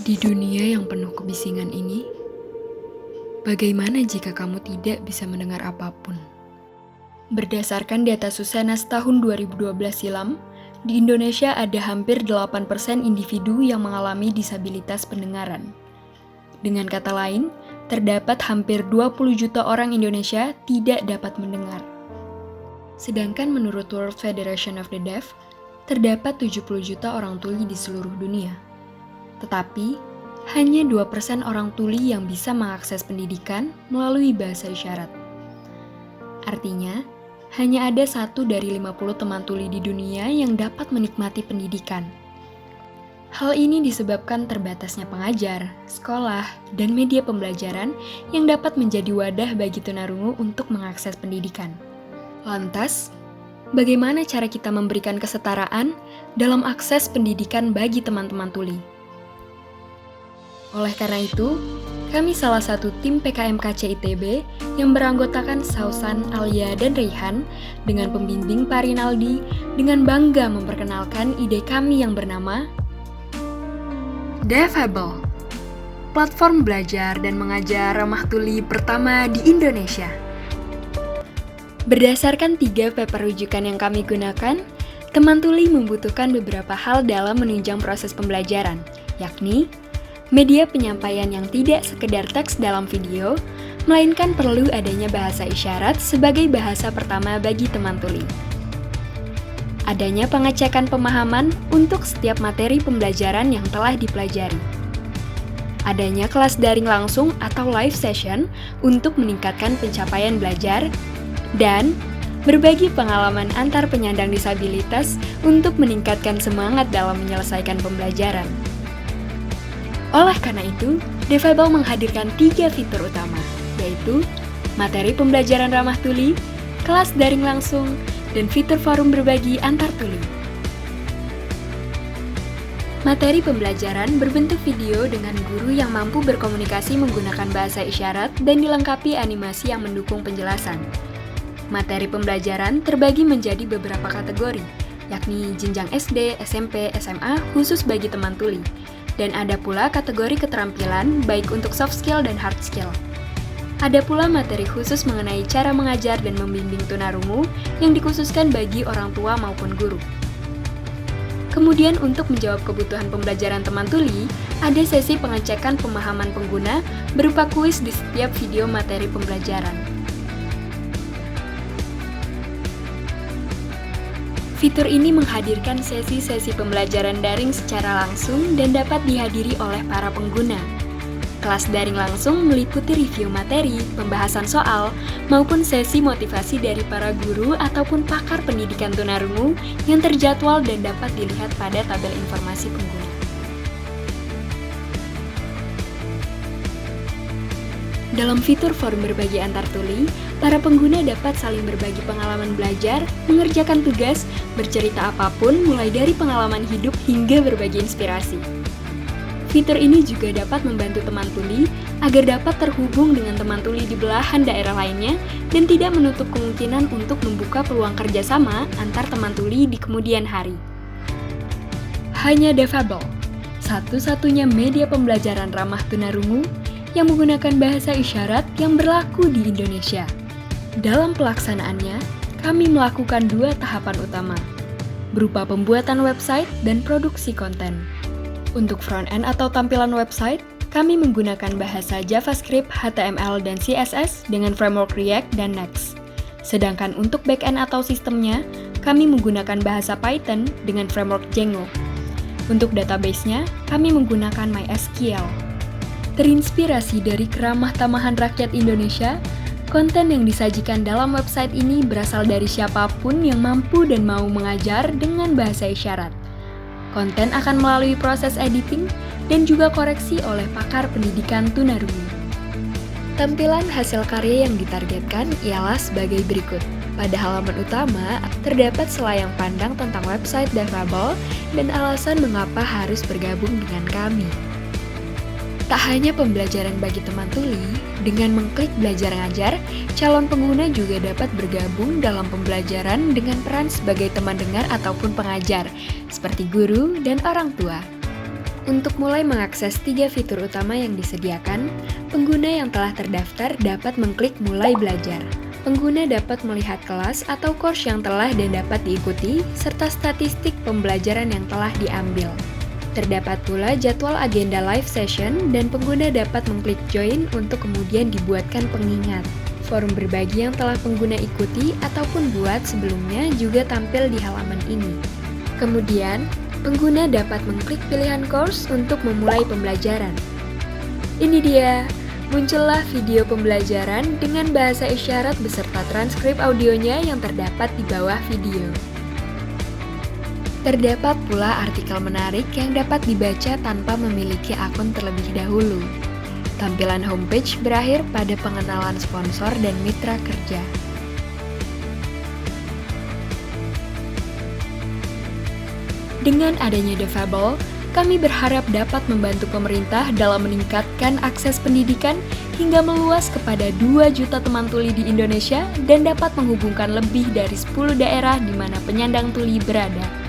Di dunia yang penuh kebisingan ini, bagaimana jika kamu tidak bisa mendengar apapun? Berdasarkan data Susenas tahun 2012 silam, di Indonesia ada hampir 8% individu yang mengalami disabilitas pendengaran. Dengan kata lain, terdapat hampir 20 juta orang Indonesia tidak dapat mendengar. Sedangkan menurut World Federation of the Deaf, terdapat 70 juta orang tuli di seluruh dunia. Tetapi, hanya 2% orang tuli yang bisa mengakses pendidikan melalui bahasa isyarat. Artinya, hanya ada 1 dari 50 teman tuli di dunia yang dapat menikmati pendidikan. Hal ini disebabkan terbatasnya pengajar, sekolah, dan media pembelajaran yang dapat menjadi wadah bagi tunarungu untuk mengakses pendidikan. Lantas, bagaimana cara kita memberikan kesetaraan dalam akses pendidikan bagi teman-teman tuli? Oleh karena itu, kami salah satu tim PKMKC ITB yang beranggotakan Sausan, Alia, dan Reyhan dengan pembimbing Pak Rinaldi dengan bangga memperkenalkan ide kami yang bernama Deafable, platform belajar dan mengajar ramah tuli pertama di Indonesia. Berdasarkan 3 paper rujukan yang kami gunakan, teman tuli membutuhkan beberapa hal dalam menunjang proses pembelajaran, yakni media penyampaian yang tidak sekedar teks dalam video, melainkan perlu adanya bahasa isyarat sebagai bahasa pertama bagi teman tuli. Adanya pengecekan pemahaman untuk setiap materi pembelajaran yang telah dipelajari. Adanya kelas daring langsung atau live session untuk meningkatkan pencapaian belajar, dan berbagi pengalaman antar penyandang disabilitas untuk meningkatkan semangat dalam menyelesaikan pembelajaran. Oleh karena itu, Deafable menghadirkan 3 fitur utama, yaitu materi pembelajaran ramah tuli, kelas daring langsung, dan fitur forum berbagi antar tuli. Materi pembelajaran berbentuk video dengan guru yang mampu berkomunikasi menggunakan bahasa isyarat dan dilengkapi animasi yang mendukung penjelasan. Materi pembelajaran terbagi menjadi beberapa kategori, yakni jenjang SD, SMP, SMA khusus bagi teman tuli. Dan ada pula kategori keterampilan baik untuk soft skill dan hard skill. Ada pula materi khusus mengenai cara mengajar dan membimbing tunarungu yang dikhususkan bagi orang tua maupun guru. Kemudian untuk menjawab kebutuhan pembelajaran teman tuli, ada sesi pengecekan pemahaman pengguna berupa kuis di setiap video materi pembelajaran. Fitur ini menghadirkan sesi-sesi pembelajaran daring secara langsung dan dapat dihadiri oleh para pengguna. Kelas daring langsung meliputi review materi, pembahasan soal, maupun sesi motivasi dari para guru ataupun pakar pendidikan tunarungu yang terjadwal dan dapat dilihat pada tabel informasi pengguna. Dalam fitur forum berbagi antar tuli, para pengguna dapat saling berbagi pengalaman belajar, mengerjakan tugas, bercerita apapun mulai dari pengalaman hidup hingga berbagi inspirasi. Fitur ini juga dapat membantu teman tuli agar dapat terhubung dengan teman tuli di belahan daerah lainnya dan tidak menutup kemungkinan untuk membuka peluang kerjasama antar teman tuli di kemudian hari. Hanya Deafable, satu-satunya media pembelajaran ramah tunarungu yang menggunakan bahasa isyarat yang berlaku di Indonesia. Dalam pelaksanaannya, kami melakukan 2 tahapan utama, berupa pembuatan website dan produksi konten. Untuk front-end atau tampilan website, kami menggunakan bahasa JavaScript, HTML, dan CSS dengan framework React dan Next. Sedangkan untuk back-end atau sistemnya, kami menggunakan bahasa Python dengan framework Django. Untuk database-nya, kami menggunakan MySQL. Terinspirasi dari keramah tamahan rakyat Indonesia, konten yang disajikan dalam website ini berasal dari siapapun yang mampu dan mau mengajar dengan bahasa isyarat. Konten akan melalui proses editing dan juga koreksi oleh pakar pendidikan tunarungu. Tampilan hasil karya yang ditargetkan ialah sebagai berikut. Pada halaman utama, terdapat selayang pandang tentang website Deafable dan alasan mengapa harus bergabung dengan kami. Tak hanya pembelajaran bagi teman tuli, dengan mengklik belajar ngajar, calon pengguna juga dapat bergabung dalam pembelajaran dengan peran sebagai teman dengar ataupun pengajar, seperti guru dan orang tua. Untuk mulai mengakses 3 fitur utama yang disediakan, pengguna yang telah terdaftar dapat mengklik mulai belajar. Pengguna dapat melihat kelas atau course yang telah dan dapat diikuti, serta statistik pembelajaran yang telah diambil. Terdapat pula jadwal agenda live session dan pengguna dapat mengklik join untuk kemudian dibuatkan pengingat. Forum berbagi yang telah pengguna ikuti ataupun buat sebelumnya juga tampil di halaman ini. Kemudian, pengguna dapat mengklik pilihan course untuk memulai pembelajaran. Ini dia, muncullah video pembelajaran dengan bahasa isyarat beserta transkrip audionya yang terdapat di bawah video. Terdapat pula artikel menarik yang dapat dibaca tanpa memiliki akun terlebih dahulu. Tampilan homepage berakhir pada pengenalan sponsor dan mitra kerja. Dengan adanya Defable, kami berharap dapat membantu pemerintah dalam meningkatkan akses pendidikan hingga meluas kepada 2 juta teman tuli di Indonesia dan dapat menghubungkan lebih dari 10 daerah di mana penyandang tuli berada.